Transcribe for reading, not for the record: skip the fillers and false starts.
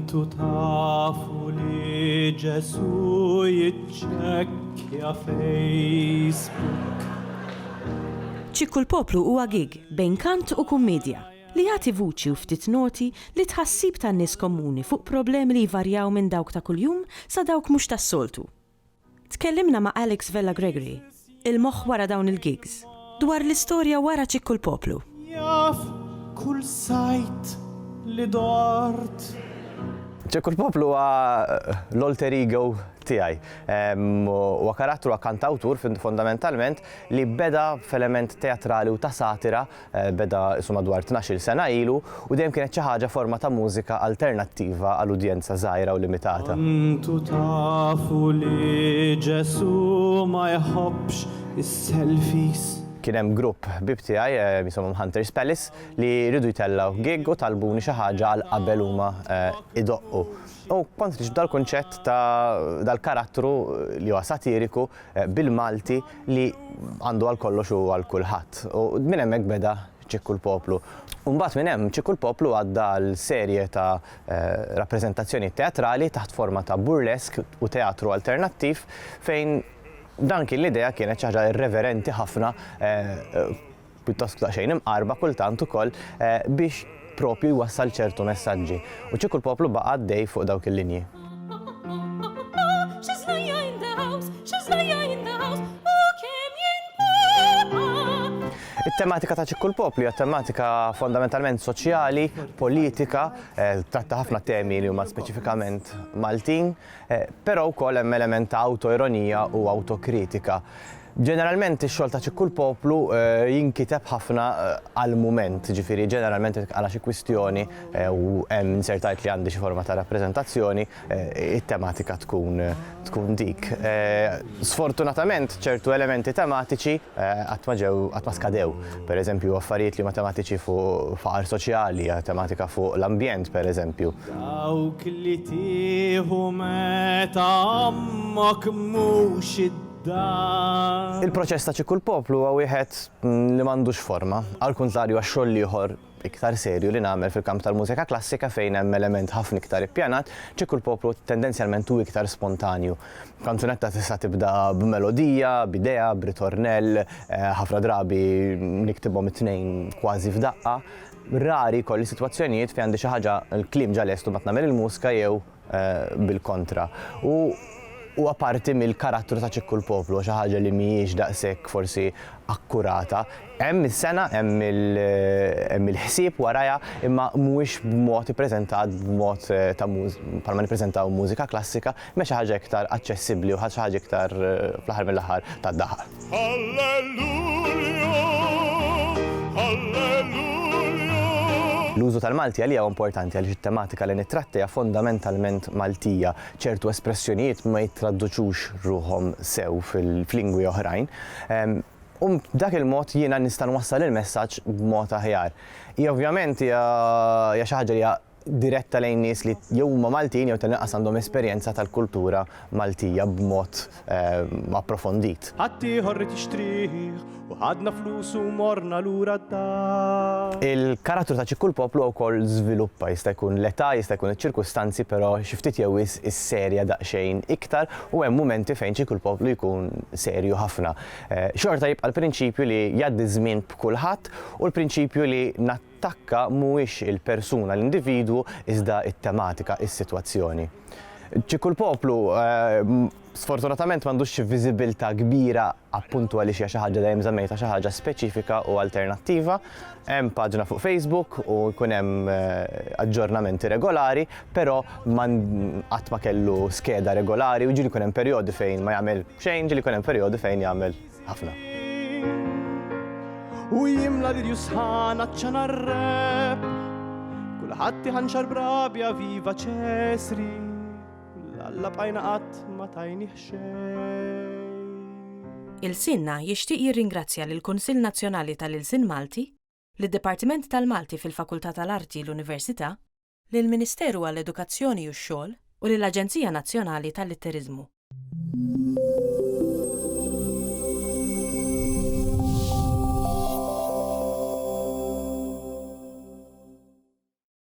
Intu tafu li Ġesu jiċċekkja Facebook. Ċikku l-poplu huwa gig bejn kant u kummedja li jagħti vuċi u ftit noti li tħassib tan-nies komuni fuq problemi li jvarjaw minn dawk ta' kuljum sa dawk mhux tas-soltu. Tkellimna ma' Alex Vella Gregory, il-moħħ wara dawn il-gigs, dwar l-istorja wara ċikku l-poplu. Jaf kull sajt li dort. ċikku l-poplu huwa l-alter ego tiegħi. Huwa karattru huwa kantawtur fondamentalment li beda f'element teatrali u ta' satira, beda isuma dwar 12 sena ilu u dejjem kienet xi ħaġa forma ta' mużika alternattiva għall-udjenza żgħira u limitata. Intu tafu li Ġesu ma jħobbx is-selfies. Kien hemm grupp bib tiegħi jisimhom Hunter's Palace li jridu jtellgħu gig u talbuni xi ħaġa għal qabel huma idoqqu. U kont nix dal-konċett ta' dal-karattru li huwa satiriku bil-Malti li għandu għal kollox u għal kulħadd. U minn hemmhekk beda ċikku l-poplu. U mbagħad minn hemm ċikku l-poplu għadda l-serje ta' rappreżentazzjoni teatrali taħt forma ta' burlesk u teatru alternattiv fejn dan kien l-idea kienet xi ħaġa irreverenti ħafna pjuttost xejn imqarba kultant ukoll biex propju jwassal ċertu messaġġi. U ċikku l-poplu baqa' għaddej fuq dawk il-linji. Il-tematika ta' ċikku l-poplu hija tematika fondamentalment soċjali, politika, tratta ħafna temi li huma speċifikament Maltin, però wkoll hemm element ta' autoironija u autokritika. Ġeneralment ix-xogħol ta' ċikku l-poplu jinkiteb ħafna għall-mument, ġifieri ġeneralment għal xi kwistjoni u hemm insertajt li għandi xi forma ta' rappreżentazzjoni, it-tematika tkun dik. Sfortunatament ċertu elementi tematiċi qatt ma skadew. Pereżempju affarijiet li ma tematiċi fuq faqar soċjali, tematika fuq l-ambjent pereżempju. Dawk li tieħu meta ammak mhux Il-proċess ta' ċikku l-poplu huwa wieħed li m'għandux forma, għal kuntrarju għax-xogħol ieħor iktar serju li nagħmel fil-kamp tal-mużika klassika fejn hemm element ħafna iktar ippjanat, ċikku l-poplu tendenzjalment hu iktar spontanju. Kanzunetta tista' tibda b'melodija, b'idea, b'ritornell, ħafna drabi niktibhom it-tnejn kważi f'daqqa. Rari kolli sitwazzjonijiet fejn għandi xi ħaġa l-kliem ġa lest u ma nagħmel il-mużika jew bil-kontra. U apparti mill-karattru ta' ċikku l-poplu, xi ħaġa li mhijiex daqshekk forsi akkurata. Hemm is-sena, hemm il-ħsieb warajha, imma mhuwiex b'mod ippreżentat b'mod ta' bħalma nippreżentaw mużika klassika, imma xi ħaġa iktar aċċessibbli u xi ħaġa iktar fl-aħħar mill-aħħar tad-daħal. L-użu tal-Malti għalija huwa importanti għaliex it-tematika li nittratti hija fondamentalment Maltija. ċertu espressjonijiet ma jittraduċux ruhom sew fil-lingwi oħrajn. Dak il-mod jiena nista' nwassal il-messaġġ b'mod aħjar. Hija ovvjament hija xi ħaġa li hija diretta lejn nies li jew huma Maltin jew tal-inqas għandhom esperjenza tal-kultura Maltija b'mod approfondit. Ħadd ieħor tixtrih u ħadna flus u morna lura d-dar. Il-karattru ta' ċikku l-poplu wkoll żviluppa, jista' jkun l-età, jista' jkun iċ-ċirkustanzi, però xi ftit jew is-serja daqsxejn iktar u hemm mumenti fejn ċikku l-poplu jkun serju ħafna. Xorta jibqa' l-prinċipju li jgħaddi żmien b'kulħadd u l-prinċipju li nattakka mhuwiex il-persuna, l-individwu, iżda it-tematika, is-sitwazzjoni. ċikku l-poplu sfortunatament m'għandux xi viżibilità kbira appuntu għaliex hija xi ħaġa dejjem żammejta xi ħaġa speċifika u alternattiva. Hemm paġna fuq Facebook u jkun hemm aġġornamenti regolari, però qatt ma kellu skeda regolari u ġieli jkun hemm perjodi fejn ma jagħmel xejn, ġieli jkun hemm perjodi fejn jagħmel ħafna. U jimla li jusħana ċana r-rep, kulħadd iħanxar brabja viva ċesri. Alla bqajna qatt ma tajnih xejn. Il-Sinna jixtieq jirringrazzja lill-Kunsill Nazzjonali tal-Ilsien Malti, lid-Dipartiment tal-Malti fil-Fakultà tal-Arti l-Università, lill-Ministeru għall-Edukazzjoni u x-Xogħol u lill-Aġenzija Nazzjonali tal-Litteriżmu.